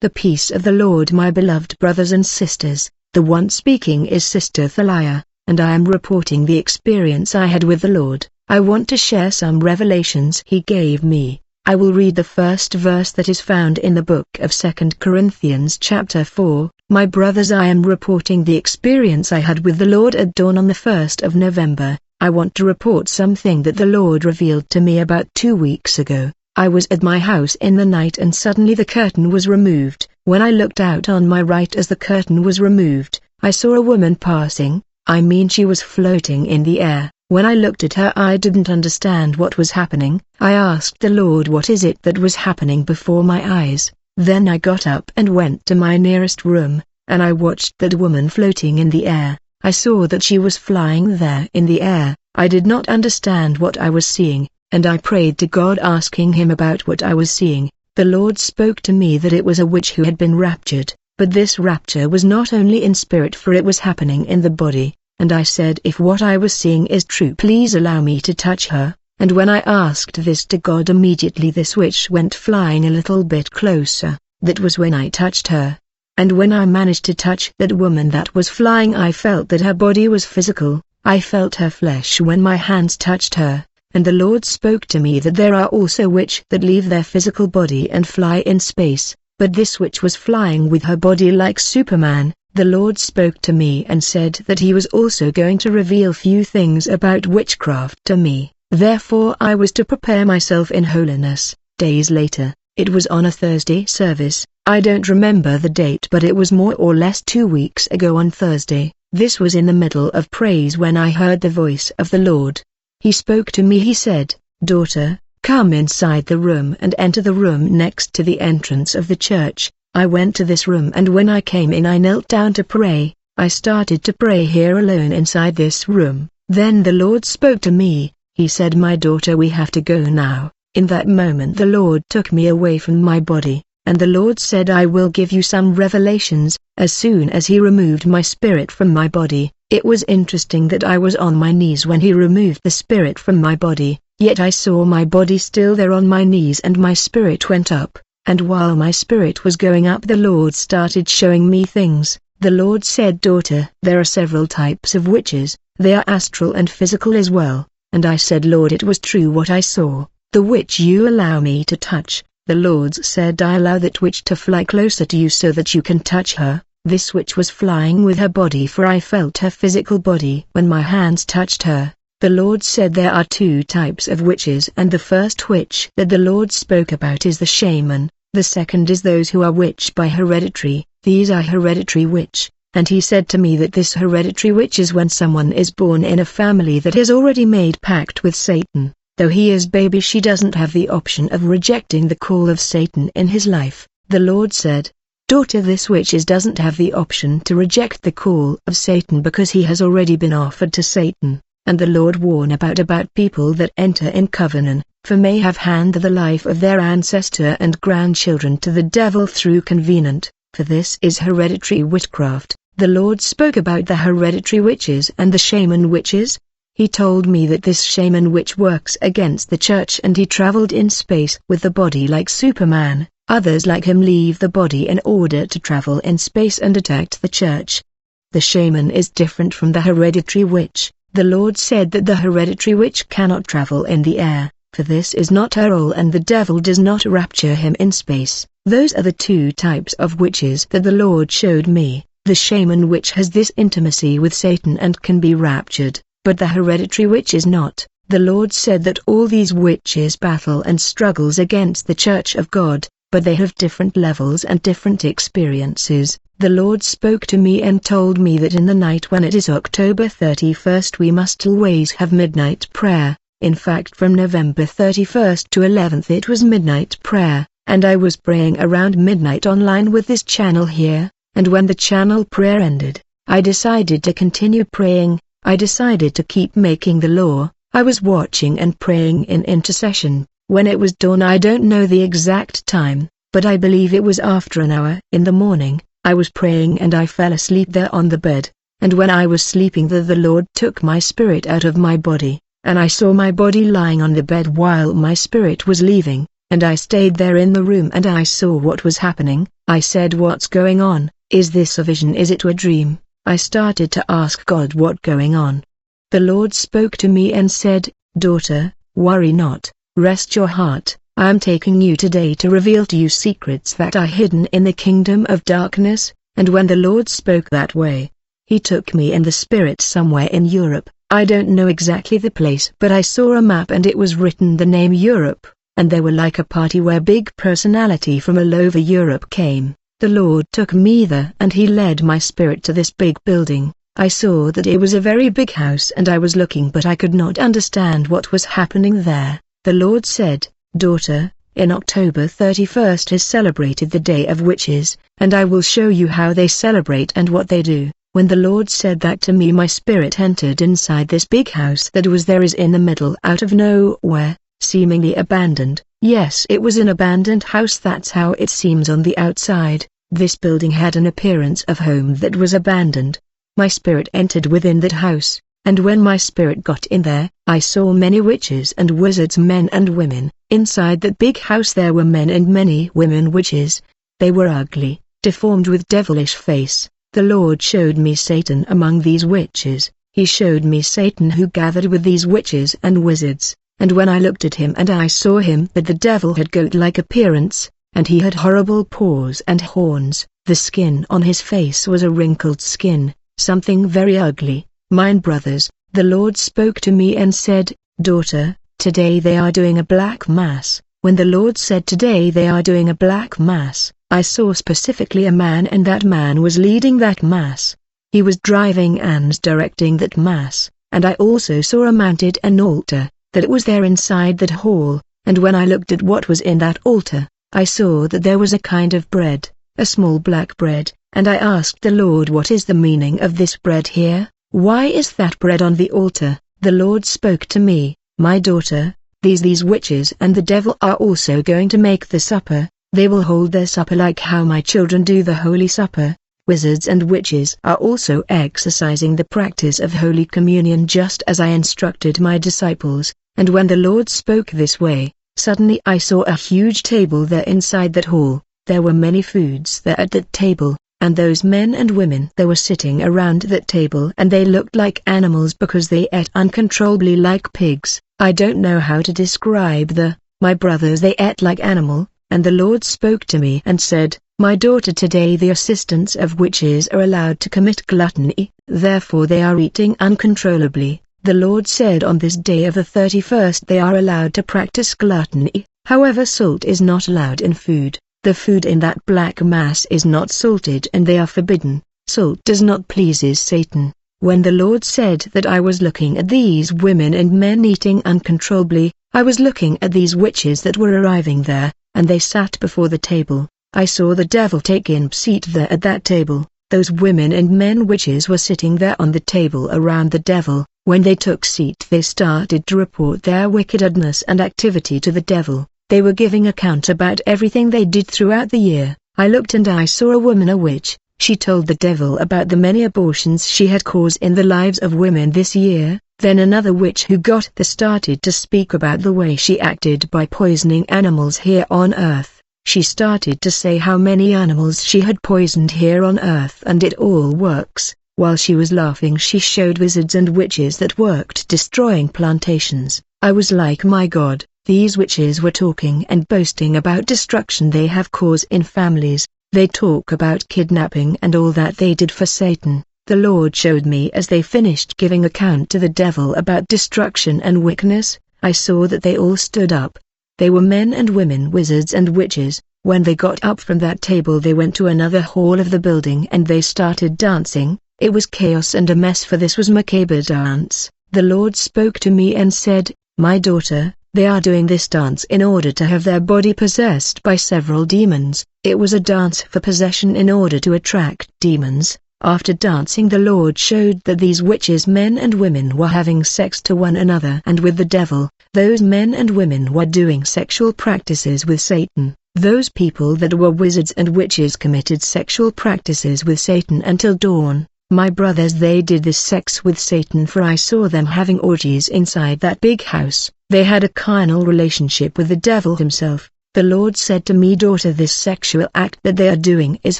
The peace of the Lord, my beloved brothers and sisters. The one speaking is Sister Thalya, and I am reporting the experience I had with the Lord. I want to share some revelations He gave me. I will read the first verse that is found in the book of 2 Corinthians chapter 4. My brothers, I am reporting the experience I had with the Lord at dawn on the 1st of November. I want to report something that the Lord revealed to me about 2 weeks ago. I was at my house in the night and suddenly the curtain was removed. When I looked out on my right as the curtain was removed, I saw a woman passing. I mean, she was floating in the air. When I looked at her, I didn't understand what was happening. I asked the Lord, what is it that was happening before my eyes? Then I got up and went to my nearest room, and I watched that woman floating in the air. I saw that she was flying there in the air. I did not understand what I was seeing, and I prayed to God asking Him about what I was seeing. The Lord spoke to me that it was a witch who had been raptured, but this rapture was not only in spirit, for it was happening in the body. And I said, if what I was seeing is true, please allow me to touch her. And when I asked this to God, immediately this witch went flying a little bit closer. That was when I touched her. And when I managed to touch that woman that was flying, I felt that her body was physical. I felt her flesh when my hands touched her. And the Lord spoke to me that there are also witches that leave their physical body and fly in space, but this witch was flying with her body like Superman. The Lord spoke to me and said that He was also going to reveal few things about witchcraft to me. Therefore I was to prepare myself in holiness. Days later, it was on a Thursday service. I don't remember the date, but it was more or less 2 weeks ago on Thursday. This was in the middle of praise when I heard the voice of the Lord. He spoke to me. He said, "Daughter, come inside the room and enter the room next to the entrance of the church." I went to this room, and when I came in I knelt down to pray. I started to pray here alone inside this room. Then the Lord spoke to me. He said, "My daughter, we have to go now." In that moment the Lord took me away from my body, and the Lord said, "I will give you some revelations." As soon as He removed my spirit from my body, it was interesting that I was on my knees when He removed the spirit from my body, yet I saw my body still there on my knees, and my spirit went up. And while my spirit was going up, the Lord started showing me things. The Lord said, "Daughter, there are several types of witches. They are astral and physical as well." And I said, "Lord, it was true what I saw. The witch you allow me to touch." The Lord said, "I allow that witch to fly closer to you so that you can touch her." This witch was flying with her body, for I felt her physical body when my hands touched her. The Lord said there are 2 types of witches, and the first witch that the Lord spoke about is the shaman. The second is those who are witch by hereditary. These are hereditary witch. And He said to me that this hereditary witch is when someone is born in a family that has already made pact with Satan. Though he is baby, she doesn't have the option of rejecting the call of Satan in his life. The Lord said, "Daughter, this witch doesn't have the option to reject the call of Satan because he has already been offered to Satan." And the Lord warned about people that enter in covenant, for may have handed the life of their ancestor and grandchildren to the devil through covenant, for this is hereditary witchcraft. The Lord spoke about the hereditary witches and the shaman witches. He told me that this shaman witch works against the church, and he traveled in space with the body like Superman. Others like him leave the body in order to travel in space and attack the church. The shaman is different from the hereditary witch. The Lord said that the hereditary witch cannot travel in the air, for this is not her role, and the devil does not rapture him in space. Those are the 2 types of witches that the Lord showed me. The shaman witch has this intimacy with Satan and can be raptured, but the hereditary witch is not. The Lord said that all these witches battle and struggles against the church of God, but they have different levels and different experiences. The Lord spoke to me and told me that in the night when it is October 31st we must always have midnight prayer. In fact, from November 31st to 11th it was midnight prayer, and I was praying around midnight online with this channel here, and when the channel prayer ended, I decided to continue praying. I decided to keep making the law. I was watching and praying in intercession. When it was dawn, I don't know the exact time, but I believe it was after an hour in the morning. I was praying and I fell asleep there on the bed, and when I was sleeping there, the Lord took my spirit out of my body, and I saw my body lying on the bed while my spirit was leaving. and I stayed there in the room and I saw what was happening. I said, what's going on? Is this a vision? Is it a dream? I started to ask God what going on. The Lord spoke to me and said, daughter, worry not, rest your heart. I am taking you today to reveal to you secrets that are hidden in the kingdom of darkness. And when the Lord spoke that way, he took me in the spirit somewhere in Europe. I don't know exactly the place, but I saw a map and it was written the name Europe, and there were like a party where big personality from all over Europe came. The Lord took me there and he led my spirit to this big building. I saw that it was a very big house and I was looking but I could not understand what was happening there. The Lord said, daughter, in October 31st is celebrated the Day of Witches, and I will show you how they celebrate and what they do. When the Lord said that to me, my spirit entered inside this big house that was there is in the middle out of nowhere, seemingly abandoned. Yes, it was an abandoned house, that's how it seems on the outside. This building had an appearance of home that was abandoned. My spirit entered within that house, and when my spirit got in there, I saw many witches and wizards, men and women. Inside that big house there were men and many women witches. They were ugly, deformed with devilish face. The Lord showed me Satan among these witches. He showed me Satan who gathered with these witches and wizards, and when I looked at him and I saw him that the devil had goat-like appearance, and he had horrible paws and horns. The skin on his face was a wrinkled skin, something very ugly. Mine brothers, the Lord spoke to me and said, daughter, today they are doing a black mass. When the Lord said today they are doing a black mass, I saw specifically a man, and that man was leading that mass. He was driving and directing that mass, and I also saw a mounted an altar, that it was there inside that hall, and when I looked at what was in that altar, I saw that there was a kind of bread, a small black bread, and I asked the Lord, what is the meaning of this bread here? Why is that bread on the altar? The Lord spoke to me, my daughter, these witches and the devil are also going to make the supper. They will hold their supper like how my children do the Holy Supper. Wizards and witches are also exercising the practice of Holy Communion just as I instructed my disciples. And when the Lord spoke this way, suddenly I saw a huge table there inside that hall. There were many foods there at that table, and those men and women that were sitting around that table, and they looked like animals because they ate uncontrollably like pigs. I don't know how to describe my brothers, they ate like animal. And the Lord spoke to me and said, my daughter, today the assistants of witches are allowed to commit gluttony, therefore they are eating uncontrollably. The Lord said on this day of the 31st they are allowed to practice gluttony, however salt is not allowed in food. The food in that black mass is not salted and they are forbidden. Salt does not pleases Satan. When the Lord said that, I was looking at these women and men eating uncontrollably. I was looking at these witches that were arriving there, and they sat before the table. I saw the devil take in seat there at that table. Those women and men witches were sitting there on the table around the devil. When they took seat, they started to report their wickedness and activity to the devil. They were giving account about everything they did throughout the year. I looked and I saw a woman, a witch. She told the devil about the many abortions she had caused in the lives of women this year. Then another witch who got there started to speak about the way she acted by poisoning animals here on earth. She started to say how many animals she had poisoned here on earth and it all works. While she was laughing, she showed wizards and witches that worked destroying plantations. I was like, my God, these witches were talking and boasting about destruction they have caused in families. They talk about kidnapping and all that they did for Satan. The Lord showed me as they finished giving account to the devil about destruction and wickedness. I saw that they all stood up. They were men and women, wizards and witches. When they got up from that table, they went to another hall of the building and they started dancing. It was chaos and a mess, for this was macabre dance. The Lord spoke to me and said, my daughter, they are doing this dance in order to have their body possessed by several demons. It was a dance for possession in order to attract demons. After dancing, the Lord showed that these witches, men and women, were having sex to one another and with the devil. Those men and women were doing sexual practices with Satan. Those people that were wizards and witches committed sexual practices with Satan until dawn. My brothers, they did this sex with Satan, for I saw them having orgies inside that big house. They had a carnal relationship with the devil himself. The Lord said to me, daughter, this sexual act that they are doing is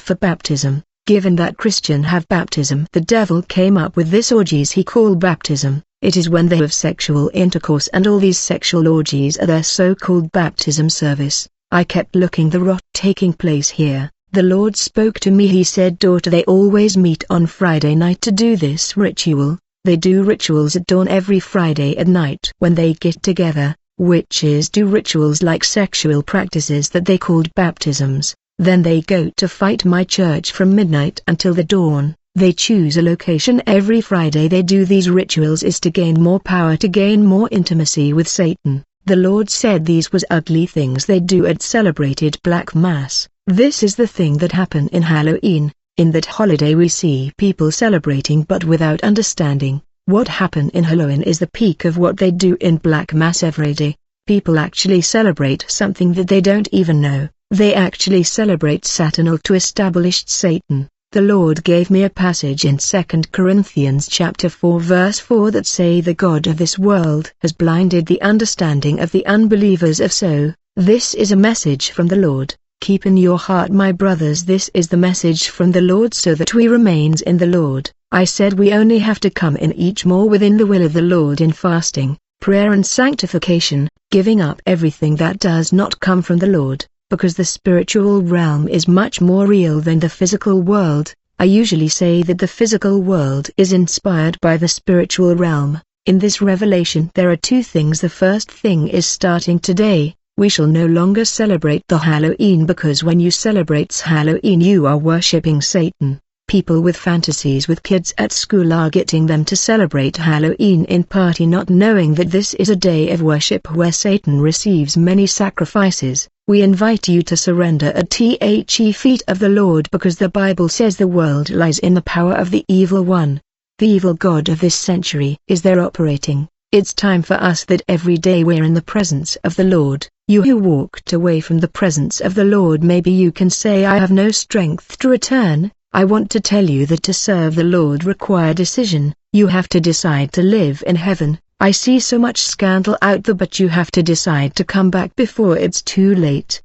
for baptism. Given that Christian have baptism, the devil came up with this orgies he called baptism. It is when they have sexual intercourse, and all these sexual orgies are their so-called baptism service. I kept looking the rot taking place here. The Lord spoke to me. He said, daughter, they always meet on Friday night to do this ritual. They do rituals at dawn every Friday at night. When they get together, witches do rituals like sexual practices that they called baptisms. Then they go to fight my church from midnight until the dawn. They choose a location every Friday. They do these rituals is to gain more power, to gain more intimacy with Satan. The Lord said these was ugly things they do at celebrated Black Mass. This is the thing that happen in Halloween. In that holiday we see people celebrating but without understanding. What happen in Halloween is the peak of what they do in Black Mass every day. People actually celebrate something that they don't even know. They actually celebrate Satan to establish Satan. The Lord gave me a passage in 2 Corinthians chapter 4 verse 4 that say the God of this world has blinded the understanding of the unbelievers of so. This is a message from the Lord. Keep in your heart, my brothers, this is the message from the Lord, so that we remains in the Lord. I said we only have to come in each more within the will of the Lord in fasting, prayer and sanctification, giving up everything that does not come from the Lord, because the spiritual realm is much more real than the physical world. I usually say that the physical world is inspired by the spiritual realm. In this revelation there are two things. The first thing is starting today. We shall no longer celebrate the Halloween, because when you celebrate Halloween you are worshipping Satan. People with fantasies with kids at school are getting them to celebrate Halloween in party, not knowing that this is a day of worship where Satan receives many sacrifices. We invite you to surrender at the feet of the Lord, because the Bible says the world lies in the power of the evil one. The evil god of this century is there operating. It's time for us that every day we're in the presence of the Lord. You who walked away from the presence of the Lord, maybe you can say I have no strength to return. I want to tell you that to serve the Lord require decision. You have to decide to live in heaven. I see so much scandal out there, but you have to decide to come back before it's too late.